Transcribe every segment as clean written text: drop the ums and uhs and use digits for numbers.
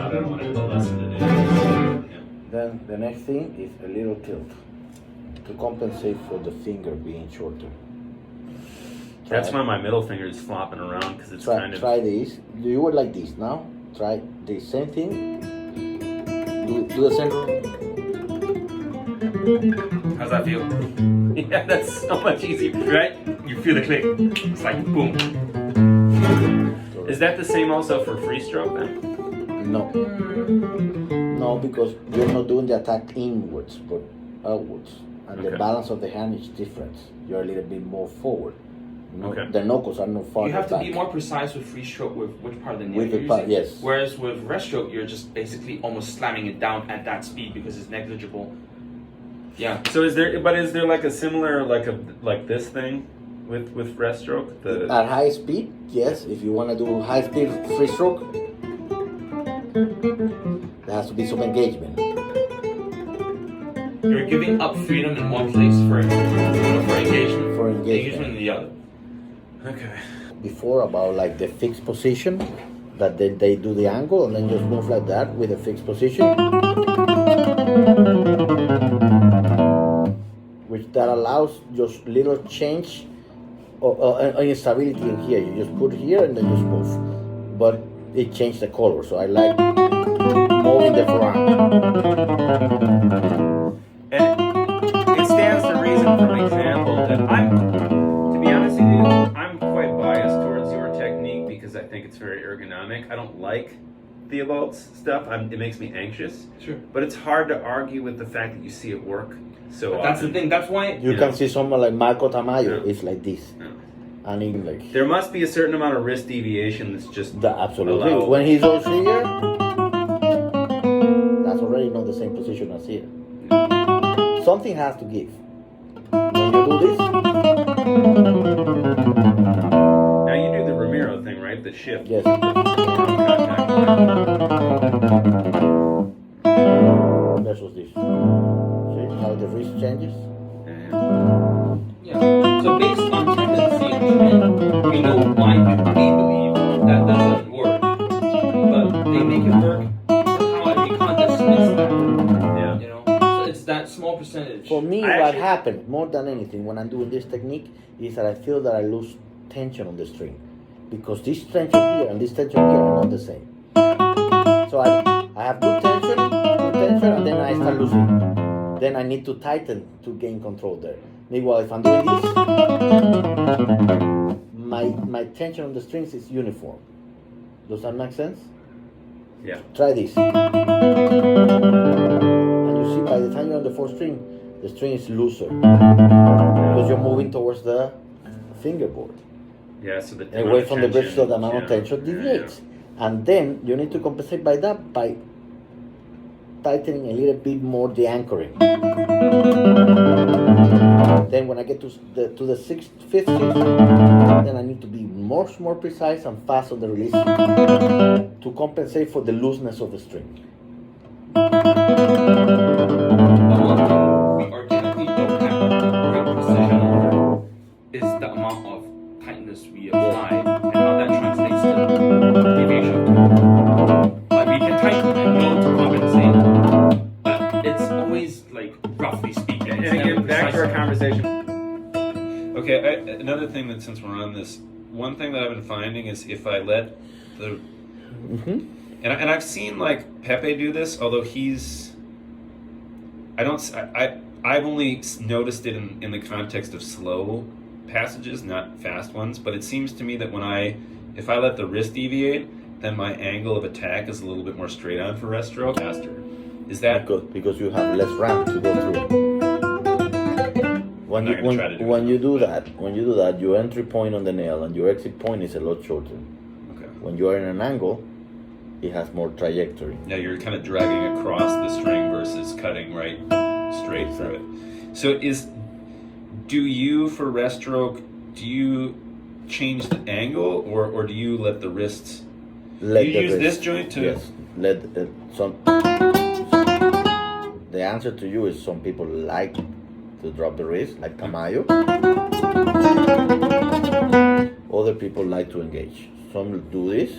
I don't want to go less than it is. Yeah. Then the next thing is a little tilt to compensate for the finger being shorter. That's why my middle finger is flopping around because it's kind of. Try this. You were like this now. Try the same thing. Do the center. How's that feel? Yeah, that's so much easier, right? You feel the click. It's like boom. Is that the same also for free stroke then? No. No, because you're not doing the attack inwards but outwards. And the balance of the hand is different. You're a little bit more forward. No, the knuckles are not far back. You have to be more precise with free stroke with which part of the nail you're using. Yes. Whereas with rest stroke, you're just basically almost slamming it down at that speed because it's negligible. Yeah. So is there like a similar like this thing with rest stroke? At high speed, yes. If you want to do high speed free stroke, there has to be some engagement. You're giving up freedom in one place for engagement. For engagement. Engagement in the other. Okay. Before about like the fixed position, that they do the angle and then just move like that with a fixed position, which that allows just little change or instability in here. You just put here and then just move, but it changed the color. So I like moving the forearm. And it stands to reason, for an example, that to be honest with you, I'm quite biased towards your technique because I think it's very ergonomic. I don't like Theobald's stuff. It makes me anxious. Sure. But it's hard to argue with the fact that you see it work. So that's the thing. That's why you can see someone like Marco Tamayo. Yeah. It's like this. Yeah. And even like there must be a certain amount of wrist deviation that's just absolutely allowed. When he's all here, that's already not the same position as here. Something has to give. When you do this, now you do the Ramiro thing, right? The shift. yes. Versus this. See how the wrist changes? Yeah. So based on tendency and trend, we know why we believe that doesn't work. But they make it work somehow and we can't dismiss that. Yeah. You know? So it's that small percentage. For me, what happened more than anything when I'm doing this technique is that I feel that I lose tension on the string. Because this tension here and this tension here are not the same. So I have good tension, and then I start losing. Then I need to tighten to gain control there. Meanwhile, if I'm doing this, my tension on the strings is uniform. Does that make sense? Yeah. Try this. And you see, by the time you're on the fourth string, the string is looser. Because you're moving towards the fingerboard. Yeah, so the Away from the bridge, so the amount of tension Yeah, deviates. And then you need to compensate by that by tightening a little bit more the anchoring. Then when I get to the fifth string, then I need to be much more precise and fast on the release to compensate for the looseness of the string. But one thing we organically don't have great precision over is the amount of tightness we apply and how that translates to deviation. Like we can tighten and know to compensate, but it's always like roughly speaking. And again, back to our conversation. Okay, another thing that since we're on this, one thing that I've been finding is if I let the and I've seen like Pepe do this, although I've only noticed it in the context of slow passages, not fast ones. But it seems to me that if I let the wrist deviate, then my angle of attack is a little bit more straight on for rest stroke faster. Is that good? Because you have less ramp to go through. When you do that, your entry point on the nail and your exit point is a lot shorter. Okay. When you are in an angle, it has more trajectory. Yeah, you're kind of dragging across the string versus cutting right straight through it. So do you, for rest stroke, do you change the angle or do you let the wrists? This joint to? Yes. The answer to you is some people like to drop the wrist, like Tamayo. Other people like to engage. Some do this.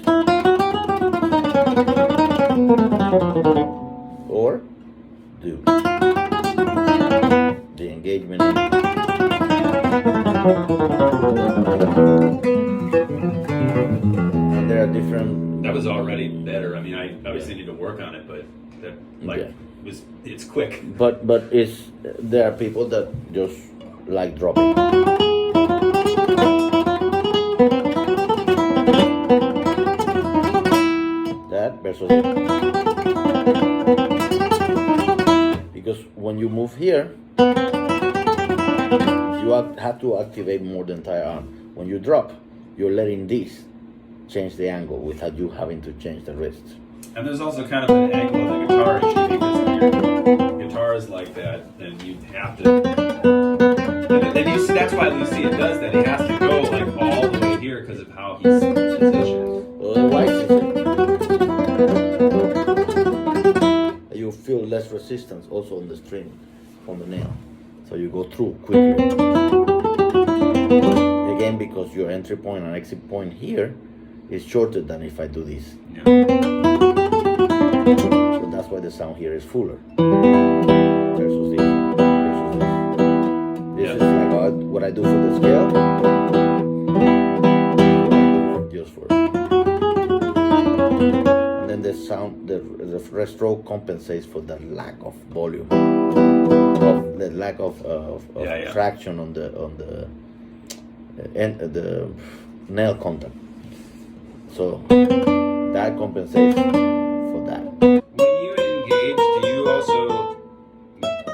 or do the engagement in. And there are different. That was already better. I mean, I obviously need to work on it, but that it's quick. But there are people that just like dropping. That versus it. Because when you move here, you have to activate more the entire arm. When you drop, you're letting this change the angle without you having to change the wrists. And there's also kind of an angle of the guitar issue, because if your guitar is like that, then you have to. And you see, that's why Lucia does that. He has to go like all the way here because of how he's positioned. Otherwise, you feel less resistance also on the string, on the nail. So you go through quickly. Again, because your entry point and exit point here is shorter than if I do this. Yeah. So that's why the sound here is fuller versus this. This is like what I do for the scale. Just for it. And then the sound, the rest stroke compensates for the lack of volume, of the lack of traction on the nail contact. So that compensates for that. When you engage, do you also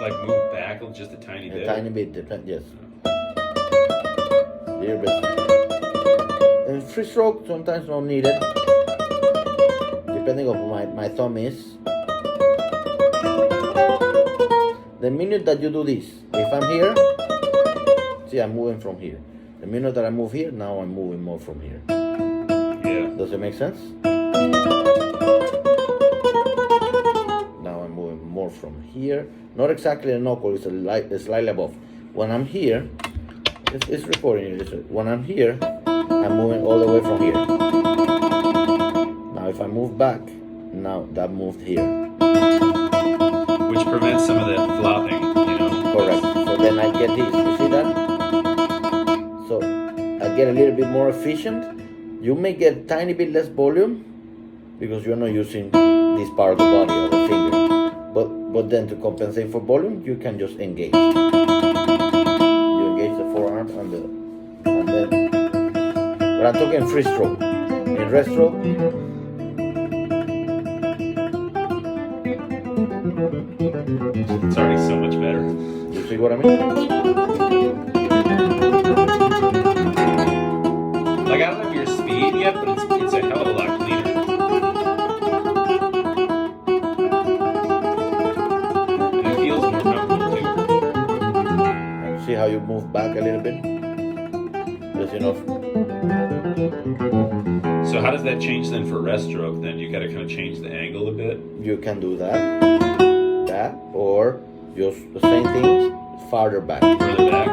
like move back just a tiny bit? A tiny bit, yes. Little bit. And free stroke sometimes not needed, depending on my thumb is. The minute that you do this, if I'm here, see, I'm moving from here. The minute that I move here, now I'm moving more from here. Yeah. Does it make sense? Now I'm moving more from here. Not exactly a knuckle, it's slightly above. When I'm here, it's recording it. When I'm here, I'm moving all the way from here. Now if I move back, now that moved here. Which prevents some of that flopping, you know? Correct. So then I get this. You see that? So I get a little bit more efficient. You may get a tiny bit less volume because you're not using this part of the body or the finger. But then to compensate for volume, you can just engage. You engage the forearm and then. But I'm talking free stroke. In rest stroke, it's already so much better. you see what I mean? Like, I don't have your speed yet, but it's a hell of a lot cleaner. And it feels more comfortable too. See how you move back a little bit? Just enough. So how does that change then for rest stroke then? You gotta kind of change the angle a bit? You can do that, or just the same thing, farther back. Further back?